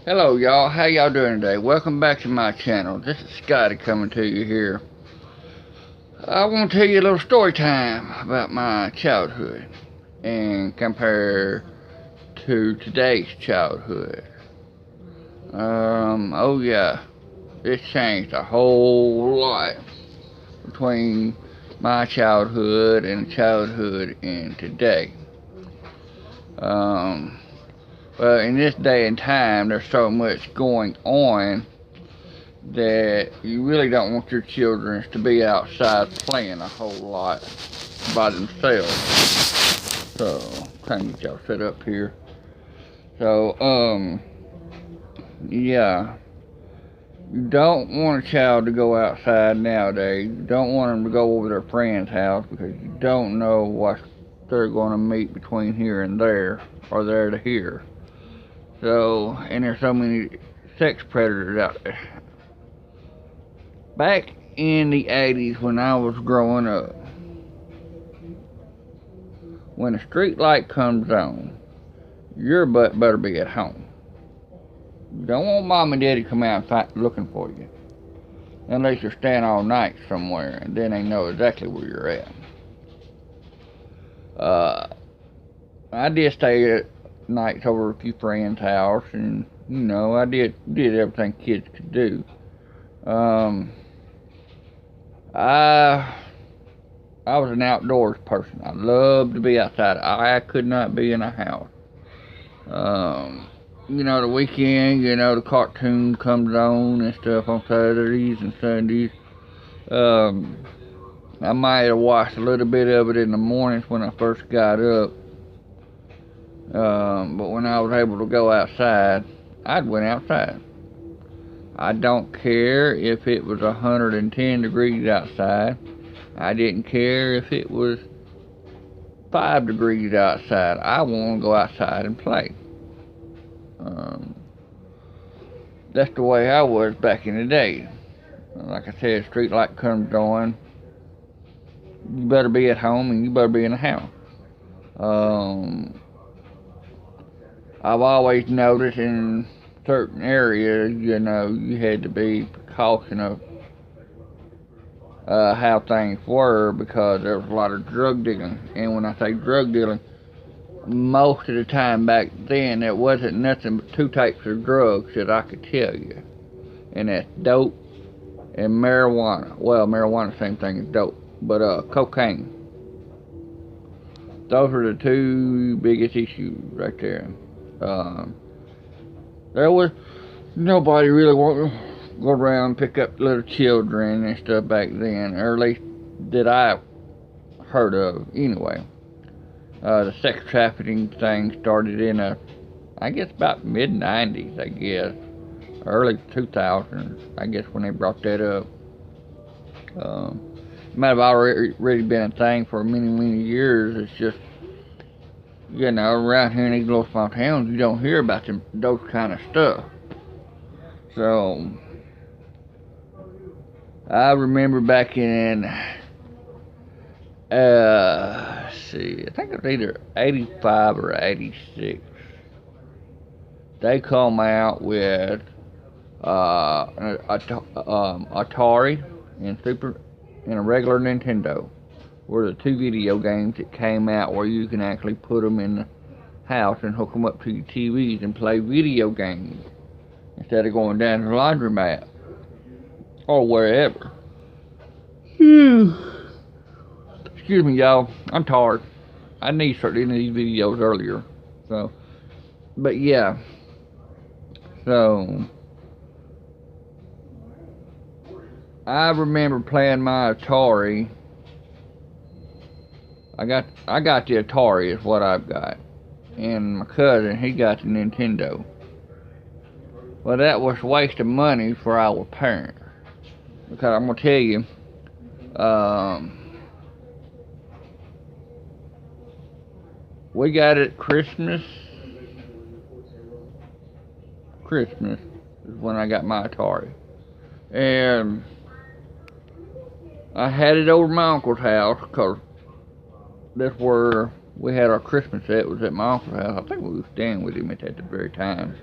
Hello y'all, how y'all doing today? Welcome back to my channel. This is Scotty coming to you here. I want to tell you a little story time about my childhood and compare to today's childhood. Oh yeah, it's changed a whole lot between my childhood and childhood in today. Well, in this day and time, there's so much going on that you really don't want your children to be outside playing a whole lot by themselves. So, trying to get y'all set up here. So, yeah. You don't want a child to go outside nowadays. You don't want them to go over their friend's house because you don't know what they're going to meet between here and there, or there to here. So, and there's so many sex predators out there. Back in the 80s when I was growing up, when a street light comes on, your butt better be at home. You don't want mom and daddy to come out looking for you. Unless you're staying all night somewhere, and then they know exactly where you're at. I did stay at nights over a few friends' house, and you know, I did everything kids could do. I was an outdoors person. I loved to be outside. I could not be in a house. You know, the weekend, you know, the cartoon comes on and stuff on Saturdays and Sundays. I might have watched a little bit of it in the mornings when I first got up. But when I was able to go outside, I'd went outside. I don't care if it was 110 degrees outside. I didn't care if it was 5 degrees outside. I want to go outside and play. That's the way I was back in the day. Like I said, street light comes on, you better be at home and you better be in the house. I've always noticed in certain areas, you know, you had to be cautious of how things were because there was a lot of drug dealing. And when I say drug dealing, most of the time back then there wasn't nothing but two types of drugs that I could tell you. And that's dope and marijuana. Well, marijuana, same thing as dope, but cocaine. Those are the two biggest issues right there. There was nobody really wanted to go around and pick up little children and stuff back then, or at least that I heard of anyway. The sex trafficking thing started in I guess about mid-90s, I guess. Early 2000s, I guess, when they brought that up. It might have already been a thing for many years. It's just, you know, around here in these little small towns, you don't hear about those kind of stuff. So, I remember back in, let's see, I think it was either 85 or 86. They called me out with Atari and a regular Nintendo were the two video games that came out where you can actually put them in the house and hook them up to your TVs and play video games instead of going down to the laundromat or wherever. Excuse me, y'all. I'm tired. I need to start doing these videos earlier. So, but yeah. So, I remember playing my Atari. I got the Atari is what I've got. And my cousin, he got the Nintendo. Well, that was a waste of money for our parents. Because I'm going to tell you, we got it Christmas is when I got my Atari. And I had it over at my uncle's house because that's where we had our Christmas set, was at my uncle's house. I think we was staying with him at that the very time.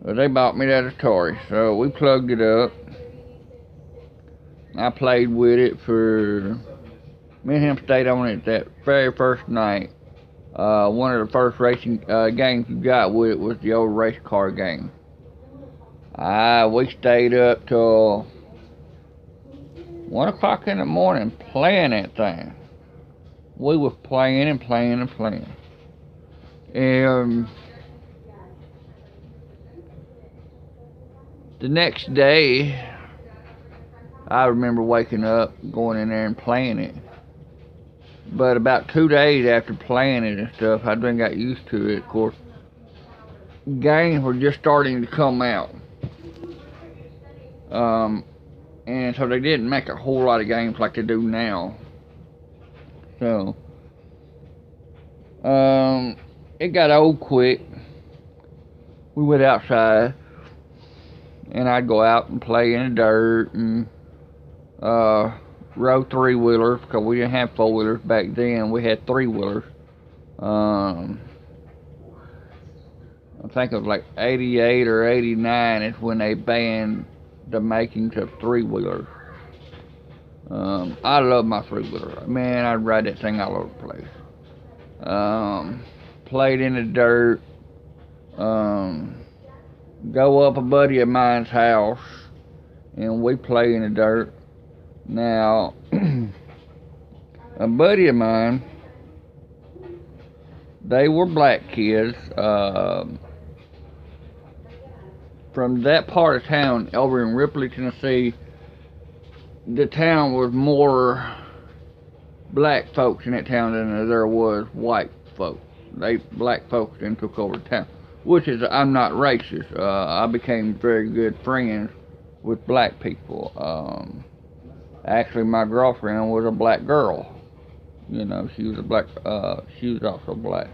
They bought me that Atari, so we plugged it up. I played with it for... Me and him stayed on it that very first night. One of the first racing games we got with it was the old race car game. We stayed up till 1 o'clock in the morning playing that thing. We was playing and playing and playing. And the next day, I remember waking up, going in there and playing it. But about 2 days after playing it and stuff, I done got used to it. Of course, games were just starting to come out. And so they didn't make a whole lot of games like they do now. So, it got old quick. We went outside, and I'd go out and play in the dirt and rode 3-wheelers, because we didn't have 4-wheelers back then. We had 3-wheelers. I think it was like 88 or 89 is when they banned the makings of 3-wheelers. I love my 3-wheeler. Man, I'd ride that thing all over the place. Played in the dirt. Go up a buddy of mine's house, and we play in the dirt. Now, a buddy of mine, they were black kids. From that part of town over in Ripley, Tennessee, the town was more black folks in that town than there was white folks. Black folks then took over the town, which is, I'm not racist. I became very good friends with black people. Actually, my girlfriend was a black girl. You know, she was she was also black.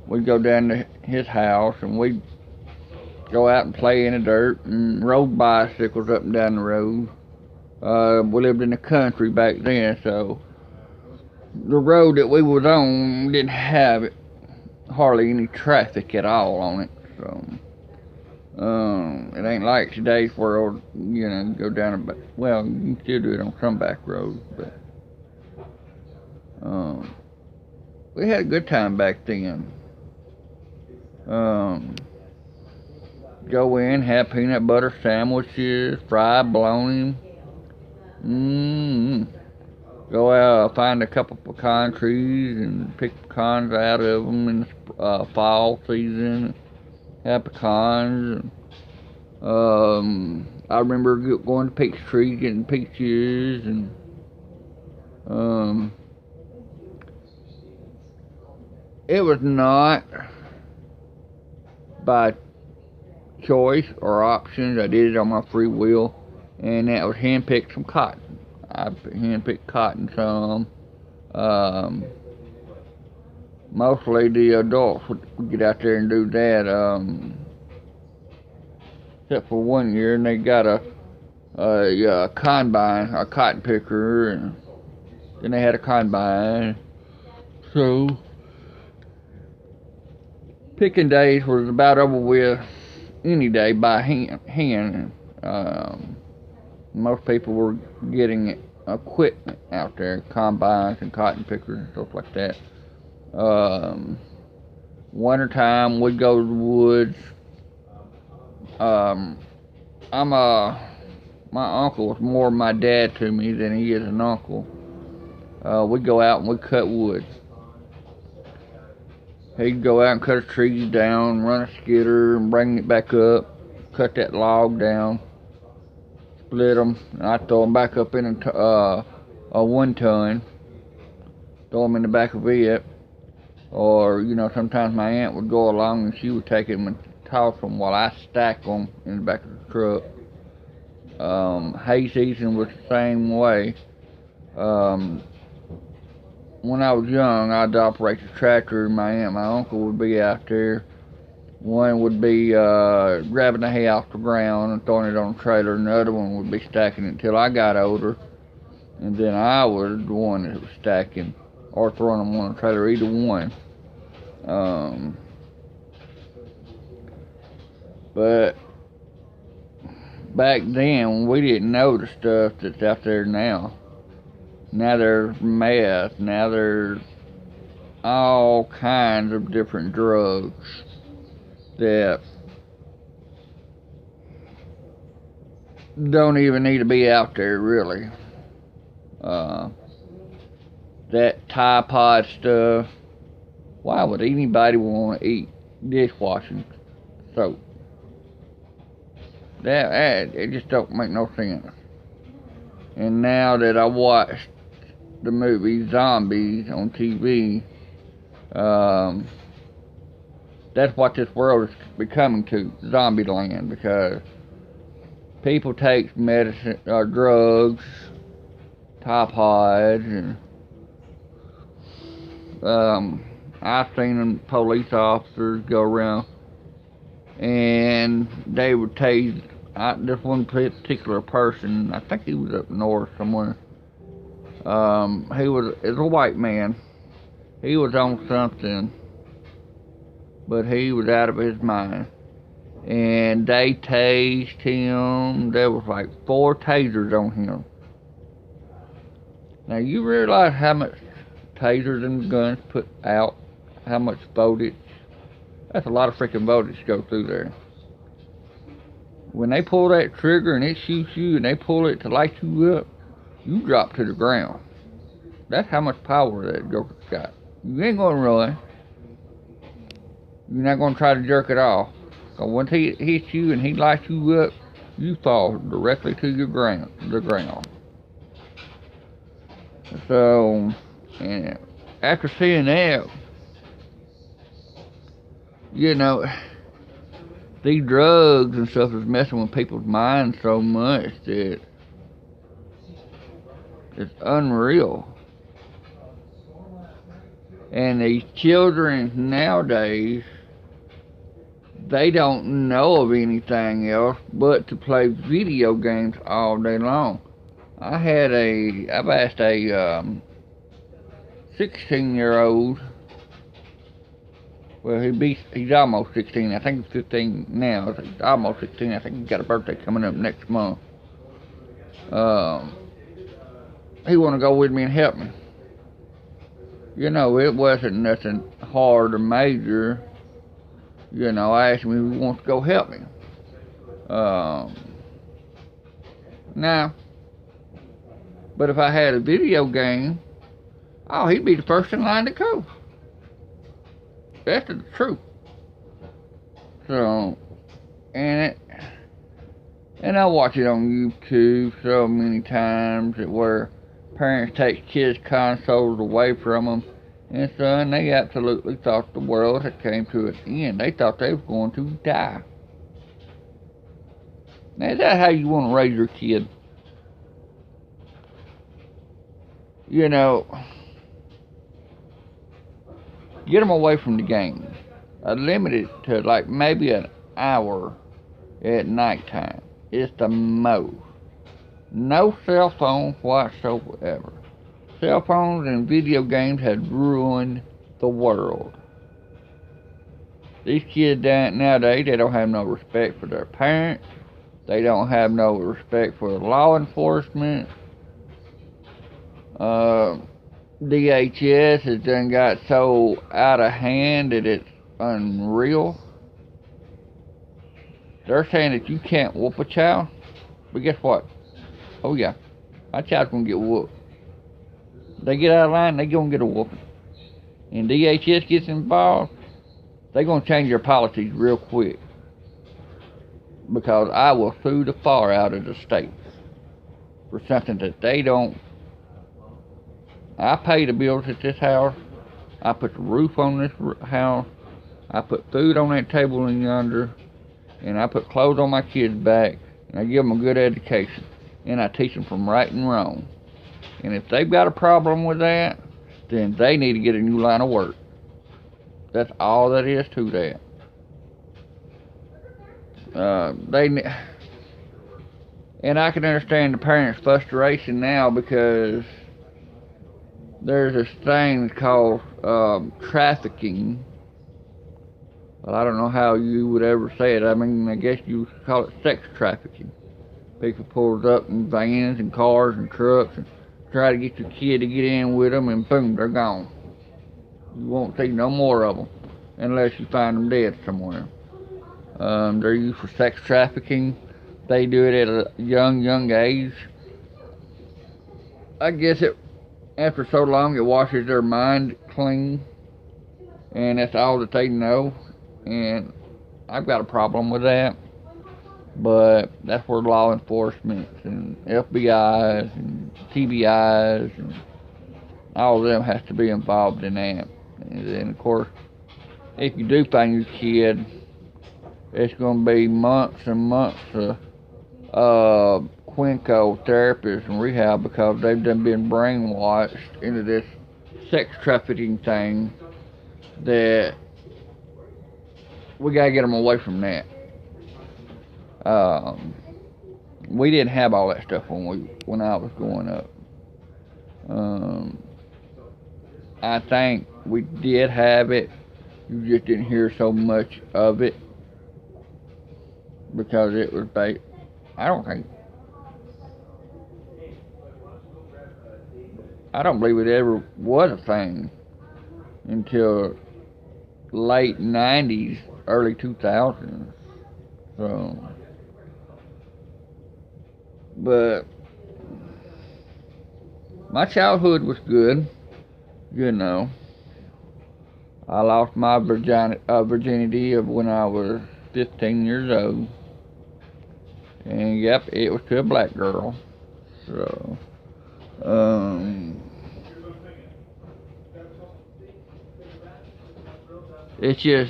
We'd go down to his house, and we'd go out and play in the dirt and rode bicycles up and down the road. We lived in the country back then, so the road that we was on didn't have hardly any traffic at all on it. So it ain't like today's world, you know, go down a, well, you can still do it on some back roads, but we had a good time back then. Go in, have peanut butter sandwiches, fried bologna. Go out, find a couple pecan trees and pick pecans out of them in the fall season. Have pecans. I remember going to peach trees, getting peaches, and it was not by choice or options. I did it on my free will, and that was hand-pick some cotton. I hand-picked cotton some. Mostly the adults would get out there and do that, except for one year, and they got a combine, a cotton picker, and then they had a combine. So picking days was about over with any day by hand. Most people were getting equipment out there, combines and cotton pickers and stuff like that. Winter time, we'd go to the woods. My uncle was more my dad to me than he is an uncle. We'd go out and we'd cut wood. He'd go out and cut a tree down, run a skidder, and bring it back up, cut that log down, split them, and I'd throw them back up in a 1-ton, throw them in the back of it. Or, you know, sometimes my aunt would go along and she would take them and toss them while I stacked them in the back of the truck. Hay season was the same way. When I was young, I'd operate the tractor, and my aunt and my uncle would be out there. One would be grabbing the hay off the ground and throwing it on the trailer, and the other one would be stacking it until I got older. And then I was the one that was stacking or throwing them on the trailer, either one. But back then, we didn't know the stuff that's out there now. Now there's meth. Now there's all kinds of different drugs that don't even need to be out there, really. That Tide Pod stuff. Why would anybody want to eat dishwashing soap? That it just don't make no sense. And now that I watched the movie Zombies on TV, that's what this world is becoming to, zombie land, because people take medicine or drugs, Tide Pods, and I've seen them police officers go around and they would tase this one particular person. I think he was up north somewhere. It was a white man. He was on something, but he was out of his mind. And they tased him. There was like 4 tasers on him. Now you realize how much tasers and guns put out? How much voltage? That's a lot of freaking voltage to go through there. When they pull that trigger and it shoots you and they pull it to light you up, you drop to the ground. That's how much power that joker's got. You ain't gonna run. You're not gonna try to jerk it off. Cause once he hits you and he lights you up, you fall directly to the ground. So, and after seeing that, you know, these drugs and stuff is messing with people's minds so much that it's unreal. And these children nowadays, they don't know of anything else but to play video games all day long. I've asked a 16-year-old. Well, he's almost 16. I think he's 15 now. He's almost 16. I think he's got a birthday coming up next month. He want to go with me and help me. You know, it wasn't nothing hard or major. You know, I asked him if he wants to go help me. Now, but if I had a video game, oh, he'd be the first in line to go. That's the truth. So, and I watch it on YouTube so many times where parents take kids' consoles away from them. And son, they absolutely thought the world had came to an end. They thought they was going to die. Now, is that how you want to raise your kid? You know, get them away from the game. Limit it to like maybe an hour at nighttime. It's the most. No cell phone whatsoever. Cell phones and video games have ruined the world. These kids nowadays, they don't have no respect for their parents. They don't have no respect for law enforcement. DHS has done got so out of hand that it's unreal. They're saying that you can't whoop a child, but guess what? Oh yeah, my child's gonna get whooped. They get out of line, they gonna get a whooping. And DHS gets involved, they gonna change their policies real quick. Because I will sue the far out of the state for something that they don't. I pay the bills at this house. I put the roof on this house. I put food on that table in yonder. And I put clothes on my kids' back. And I give them a good education. And I teach them from right and wrong. And if they've got a problem with that, then they need to get a new line of work. That's all that is to that. And I can understand the parents' frustration now because there's this thing called trafficking Well, I don't know how you would ever say it. I mean, I guess you would call it sex trafficking. People pulled up in vans and cars and trucks and try to get your kid to get in with them, and boom, they're gone. You won't see no more of them unless you find them dead somewhere. They're used for sex trafficking. They do it at a young age. I guess after so long it washes their mind clean, and that's all that they know. And I've got a problem with that. But that's where law enforcement and FBI's and TBI's and all of them has to be involved in that. And then, of course, if you do find your kid, it's going to be months and months of Quinco therapists and rehab, because they've done been brainwashed into this sex trafficking thing that we got to get them away from that. We didn't have all that stuff when I was growing up. I think we did have it. You just didn't hear so much of it because it was I don't believe it ever was a thing until late 90s, early 2000s. So, but my childhood was good, you know. I lost my virginity of when I was 15 years old, and yep, it was to a black girl. So, it's the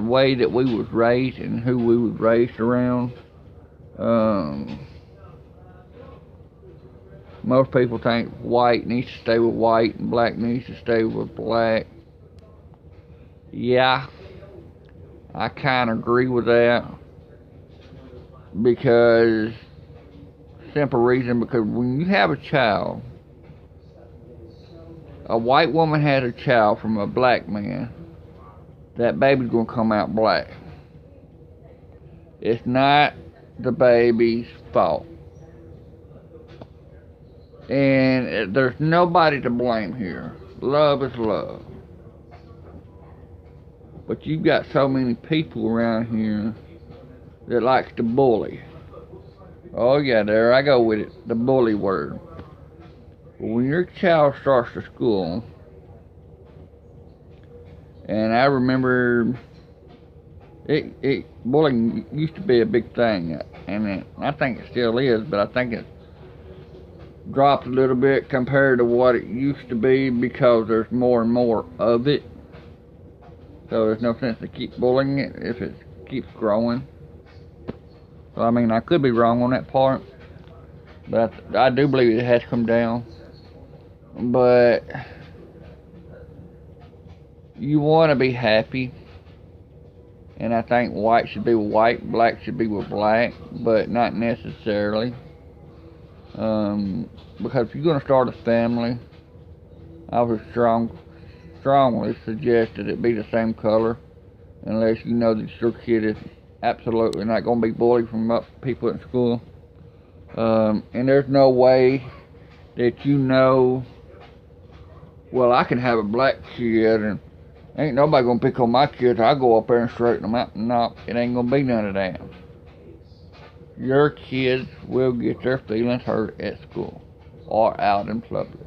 way that we was raised and who we was raised around. Most people think white needs to stay with white and black needs to stay with black. Yeah, I kind of agree with that, because simple reason, because when you have a child, a white woman had a child from a black man, that baby's gonna come out black. It's not the baby's fault. And there's nobody to blame here. Love is love. But you've got so many people around here that likes to bully. Oh yeah, there I go with it, the bully word. When your child starts to school, and I remember bullying used to be a big thing, and I think it still is, but I think it dropped a little bit compared to what it used to be, because there's more and more of it. So there's no sense to keep bullying it if it keeps growing. So I mean, I could be wrong on that part, but I do believe it has come down. But you want to be happy, and I think white should be with white, black should be with black, but not necessarily. Because if you're going to start a family, I would strongly suggest that it be the same color, unless you know that your kid is absolutely not going to be bullied from people at school. And there's no way that you know, well, I can have a black kid and ain't nobody going to pick on my kids. I'll go up there and straighten them out. No, it ain't going to be none of that. Your kids will get their feelings hurt at school or out in public.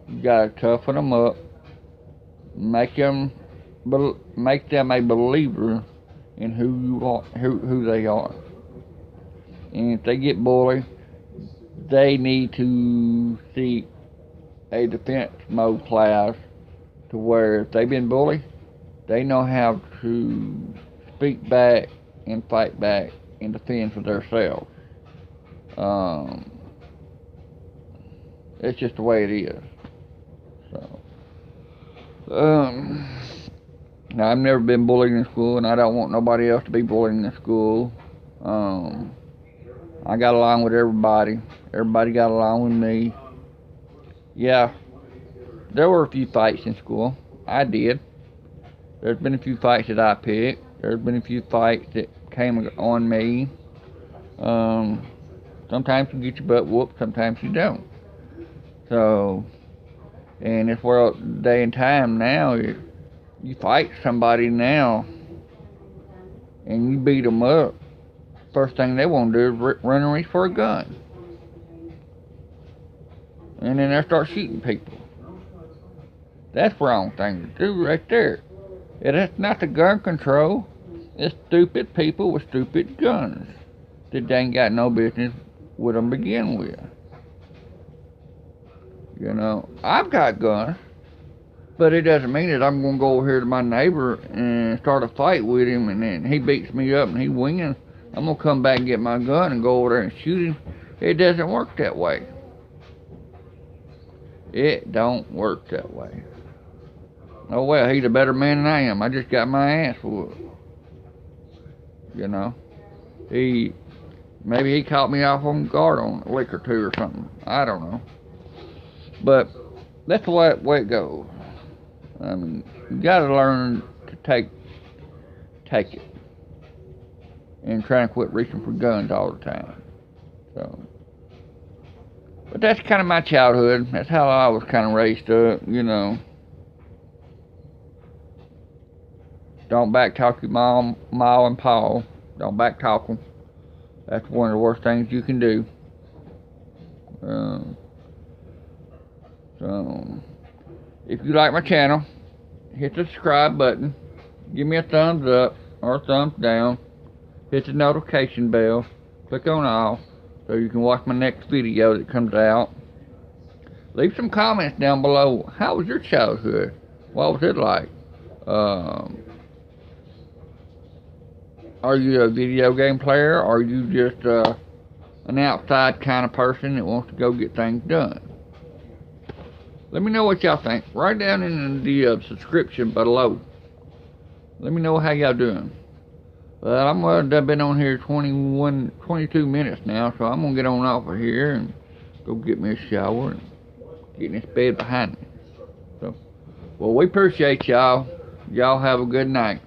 You gotta toughen them up, make them a believer in who you are, who they are. And if they get bullied, they need to seek a defense mode class, to where if they've been bullied, they know how to speak back and fight back and defend for themselves. It's just the way it is. So, now I've never been bullied in school, and I don't want nobody else to be bullied in school. I got along with everybody. Everybody got along with me. Yeah, there were a few fights in school. I did. There's been a few fights that I picked. There's been a few fights that came on me. Sometimes you get your butt whooped, sometimes you don't. So, in this world, day and time now, you fight somebody now, and you beat them up. First thing they want to do is run and reach for a gun. And then they start shooting people. That's the wrong thing to do right there. It's not the gun control. It's stupid people with stupid guns that they ain't got no business with them begin with. You know, I've got guns, but it doesn't mean that I'm going to go over here to my neighbor and start a fight with him, and then he beats me up and he wins. I'm going to come back and get my gun and go over there and shoot him. It doesn't work that way. It don't work that way. Oh well, he's a better man than I am. I just got my ass whooped. You know, maybe he caught me off on guard on a lick or two or something. I don't know. But that's the way it goes. I mean, you gotta learn to take it, and try and quit reaching for guns all the time. So, but that's kind of my childhood. That's how I was kind of raised up. You know. Don't backtalk your mom, Ma, and Pa. Don't backtalk them. That's one of the worst things you can do. So, if you like my channel, hit the subscribe button. Give me a thumbs up or a thumbs down. Hit the notification bell. Click on all so you can watch my next video that comes out. Leave some comments down below. How was your childhood? What was it like? Are you a video game player, or are you just an outside kind of person that wants to go get things done? Let me know what y'all think. Write down in the subscription below. Let me know how y'all doing. Well, I've been on here 22 minutes now, so I'm going to get on off of here and go get me a shower and get in this bed behind me. So, well, we appreciate y'all. Y'all have a good night.